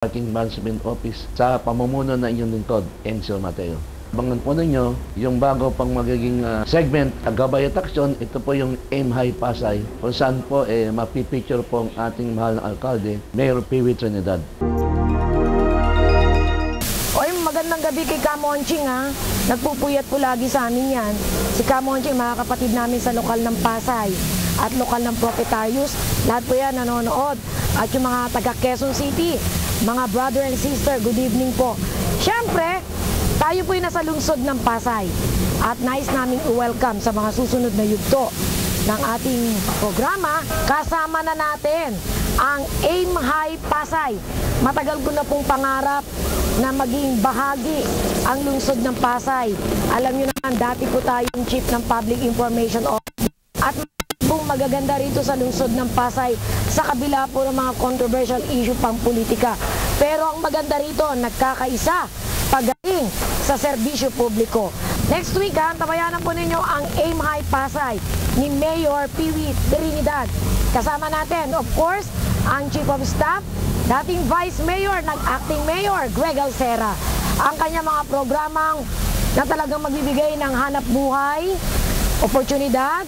Parking Management Office sa pamumuno ng inyong lingkod, Enzo Mateo. Abangan po ninyo yung bago pang magiging segment, Gabay at Aksyon. Ito po yung Aim High Pasay, kung saan po mapipicture po ang ating mahal na alkalde, Mayor P.W. Trinidad. Oy, magandang gabi kay Kamonching ha. Nagpupuyat po lagi sa amin yan. Si Kamonching, mga kapatid namin sa lokal ng Pasay at lokal ng Proprietarios. Lahat po yan nanonood. At yung mga taga Quezon City, mga brother and sister, good evening po. Siyempre, tayo po yung nasa lungsod ng Pasay at nais namin i-welcome sa mga susunod na yugto ng ating programa. Kasama na natin ang Aim High Pasay. Matagal ko na pong pangarap na maging bahagi ang lungsod ng Pasay. Alam nyo naman, dati po tayong Chief ng Public Information Office at pong magaganda rito sa lungsod ng Pasay sa kabila po ng mga controversial issue pang politika. Pero ang maganda rito, nagkakaisa pagaling sa serbisyo publiko. Next week, tabayanan po ninyo ang Aim High Pasay ni Mayor P.W. Trinidad. Kasama natin, of course, ang Chief of Staff, dating Vice Mayor, nag-acting Mayor, Greg Alcera. Ang kanya mga programang na talagang magbibigay ng hanap buhay, oportunidad,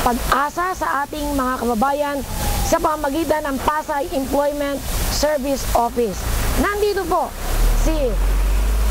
pag-asa sa ating mga kababayan sa pamamagitan ng Pasay Employment Service Office. Nandito po si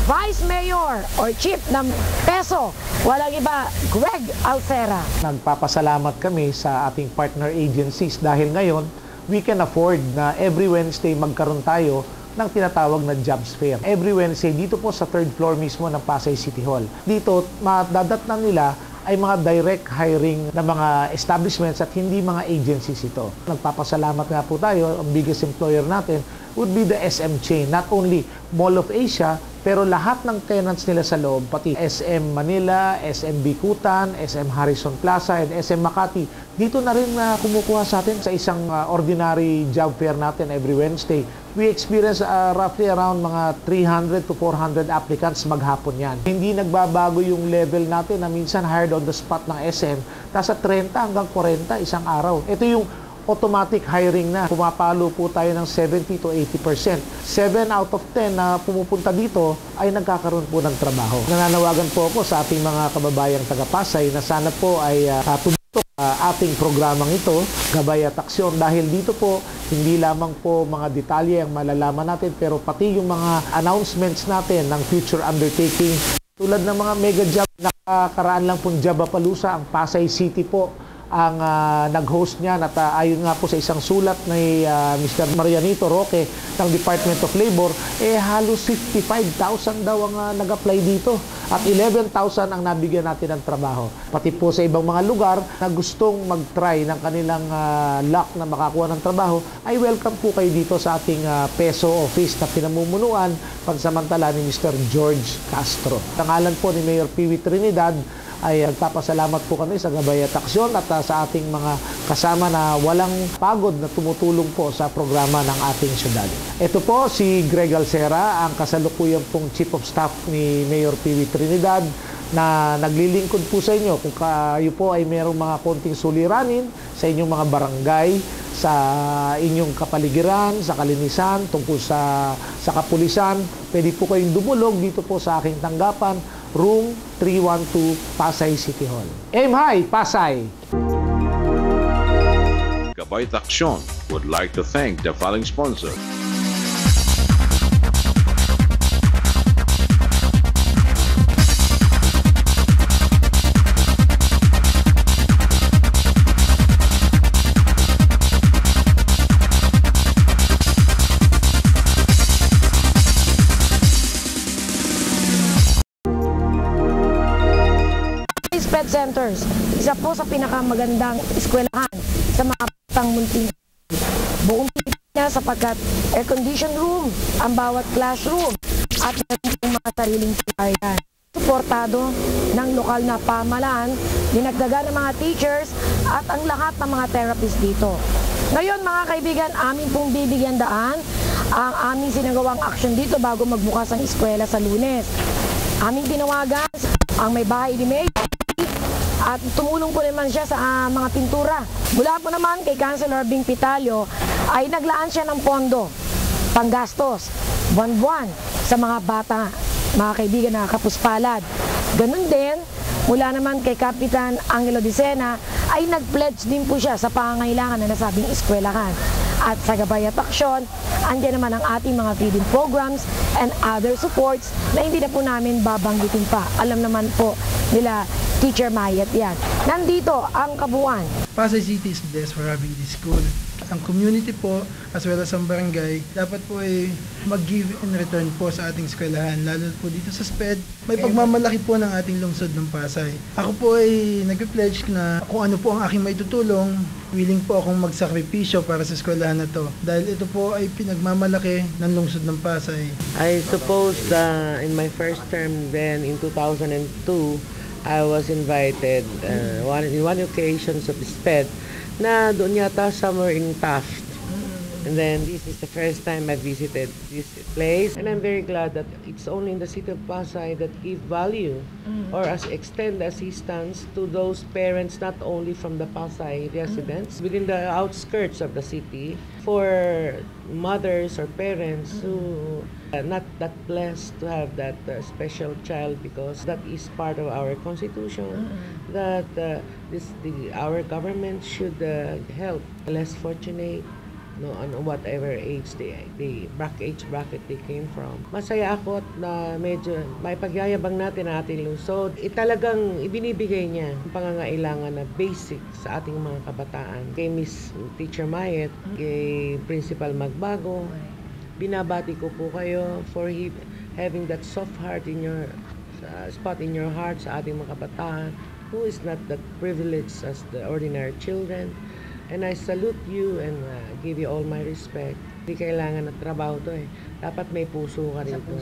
Vice Mayor or Chief ng PESO, walang iba, Greg Alcera. Nagpapasalamat kami sa ating partner agencies dahil ngayon we can afford na every Wednesday magkaroon tayo ng tinatawag na jobs fair. Every Wednesday dito po sa third floor mismo ng Pasay City Hall. Dito, madadatnan nila ay mga direct hiring na mga establishments at hindi mga agencies ito. Nagpapasalamat nga po tayo, ang biggest employer natin would be the SM chain. Not only Mall of Asia, pero lahat ng tenants nila sa loob, pati SM Manila, SM Bikutan, SM Harrison Plaza, and SM Makati, dito na rin na kumukuha sa atin sa isang ordinary job fair natin every Wednesday. We experience roughly around mga 300 to 400 applicants maghapon yan. Hindi nagbabago yung level natin na minsan hired on the spot ng SM, nasa 30 hanggang 40 isang araw. Ito yung automatic hiring na. Pumapalo po tayo ng 70 to 80%. 7 out of 10 na pumupunta dito ay nagkakaroon po ng trabaho. Nananawagan po ako sa ating mga kababayang taga-Pasay na sana po ay tumutok ating programang ito, Gabay at Aksyon, dahil dito po hindi lamang po mga detalye ang malalaman natin, pero pati yung mga announcements natin ng future undertaking tulad ng mga mega job. Nakakaraan lang pong Jabapalooza, ang Pasay City po ang nag-host niyan at ayon nga po sa isang sulat ni Mr. Marianito Roque ng Department of Labor, halos 55,000 daw ang nag-apply dito at 11,000 ang nabigyan natin ng trabaho. Pati po sa ibang mga lugar na gustong mag-try ng kanilang luck na makakuha ng trabaho, ay welcome po kayo dito sa ating PESO office na pinamumunuan pansamantala ni Mr. George Castro. Tangalan po ni Mayor P.W. Trinidad ay nagpapasalamat po kami sa Gabay at Aksyon at sa ating mga kasama na walang pagod na tumutulong po sa programa ng ating syudad. Ito po si Greg Alcera, ang kasalukuyan pong Chief of Staff ni Mayor P.W. Trinidad, na naglilingkod po sa inyo kung kayo po ay mayroong mga konting suliranin sa inyong mga barangay, sa inyong kapaligiran, sa kalinisan, tungkol sa kapulisan. Pwede po kayong dumulog dito po sa aking tanggapan, Room 312, Pasay City Hall. Aim High, Pasay! Gabay at Aksyon would like to thank the following sponsor. Pet centers, isa po sa pinakamagandang eskwelahan sa mga batang munting. Buong Pilipinas sapagkat air-conditioned room ang bawat classroom at meron mga sariling CR. Suportado ng lokal na pamahalaan, dinagdagan ng mga teachers at ang lahat ng mga therapists dito. Ngayon mga kaibigan, amin pong bibigyan daan ang aming sinagawang aksyon dito bago magbukas ang eskwela sa Lunes. Aming tinawagan ang may bahay ni Mayor at tumulong po naman siya sa mga pintura. Mula po naman kay Councilor Bing Pitalio ay naglaan siya ng pondo panggastos, buwan-buwan sa mga bata, mga kaibigan na kapuspalad. Ganun din, mula naman kay Kapitan Angelo Dicena ay nag-pledge din po siya sa pangangailangan na nasabing eskwelahan. At sa gabay at aksyon, andyan naman ang ating mga feeding programs and other supports na hindi na po namin babanggitin pa. Alam naman po nila Teacher Mayet yan. Nandito ang kabuuan. Pasay City is blessed for having this school. Ang community po, as well as ang barangay, dapat po ay mag-give in return po sa ating eskwelahan, lalo po dito sa SPED. May pagmamalaki po ng ating lungsod ng Pasay. Ako po ay nag-pledge na kung ano po ang aking maitutulong, willing po akong magsakripisyo para sa eskwelahan na to. Dahil ito po ay pinagmamalaki ng lungsod ng Pasay. I suppose in my first term then in 2002, I was invited in one occasion sa SPED na doon yata somewhere in Taft. And then this is the first time I visited this place, and I'm very glad that it's only in the city of Pasay that give value or extend assistance to those parents not only from the Pasay residents within the outskirts of the city, for mothers or parents who are not that blessed to have that special child, because that is part of our constitution, that our government should help the less fortunate, no, on whatever age age bracket they came from. Masaya ako at na medyo may pagyayabang natin ang ating lungsod. Talagang ibinibigay niya ang pangangailangan na basic sa ating mga kabataan. Kay Miss Teacher Mayet, kay Principal Magbago, binabati ko po kayo for having that soft heart in your spot in your heart sa ating mga kabataan who is not that privileged as the ordinary children. And I salute you and give you all my respect. Hindi kailangan ng trabaho to eh. Dapat may puso ka rito.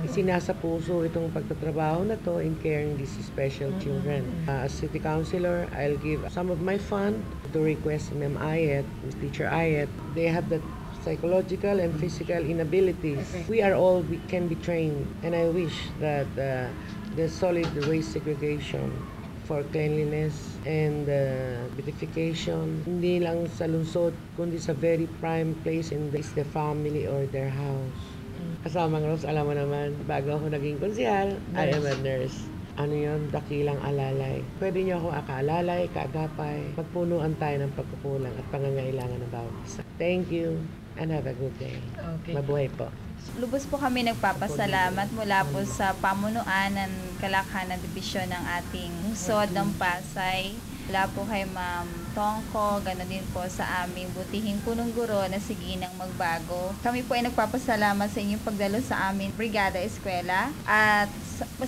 Isinasa puso itong pagtatrabaho na to in caring these special children. As City Councilor, I'll give some of my fund to request Ma'am Ayet, Teacher Ayet. They have that psychological and physical inabilities. We can be trained, and I wish that the solid waste segregation for cleanliness and beautification, hindi lang sa lungsod, kundi sa very prime place in the family or their house. Kasama ng Rose, alam mo naman, bago ako naging konsehal, I am a nurse. Ano yun? Dakilang alalay. Pwede niyo ako akaalalay, kaagapay. Magpunuan tayo ng pagkukulang at pangangailangan ng bawat isa. Thank you and have a good day. Okay. Mabuhay po. Lubos po kami nagpapasalamat mula po sa pamunuan ng Kalakhanan Dibisyon ng ating lungsod ng Pasay. Mula po kay Ma'am Tongko, gano'n din po sa aming butihing punong guro na si Ginang Magbago. Kami po ay nagpapasalamat sa inyong pagdalo sa amin Brigada Eskwela, at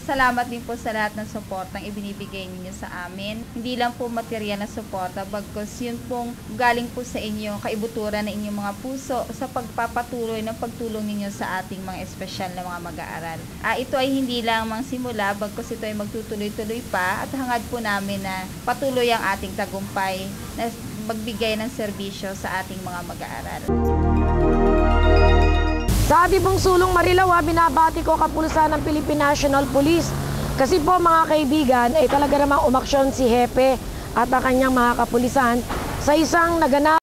salamat din po sa lahat ng suportang ibinibigay ninyo sa amin. Hindi lang po material na suporta, bagkus yun pong galing po sa inyo, kaibuturan na inyong mga puso sa pagpapatuloy ng pagtulong ninyo sa ating mga espesyal na mga mag-aaral. Ito ay hindi lamang simula, bagkus ito ay magtutuloy-tuloy pa, at hangad po namin na patuloy ang ating tagumpay na magbigay ng serbisyo sa ating mga mag-aaral. Sa ating pong sulong Marilawa, binabati ko kapulusan ng Philippine National Police. Kasi po mga kaibigan, ay talaga namang umaksyon si Hepe at ang kanyang mga kapulisan sa isang naganap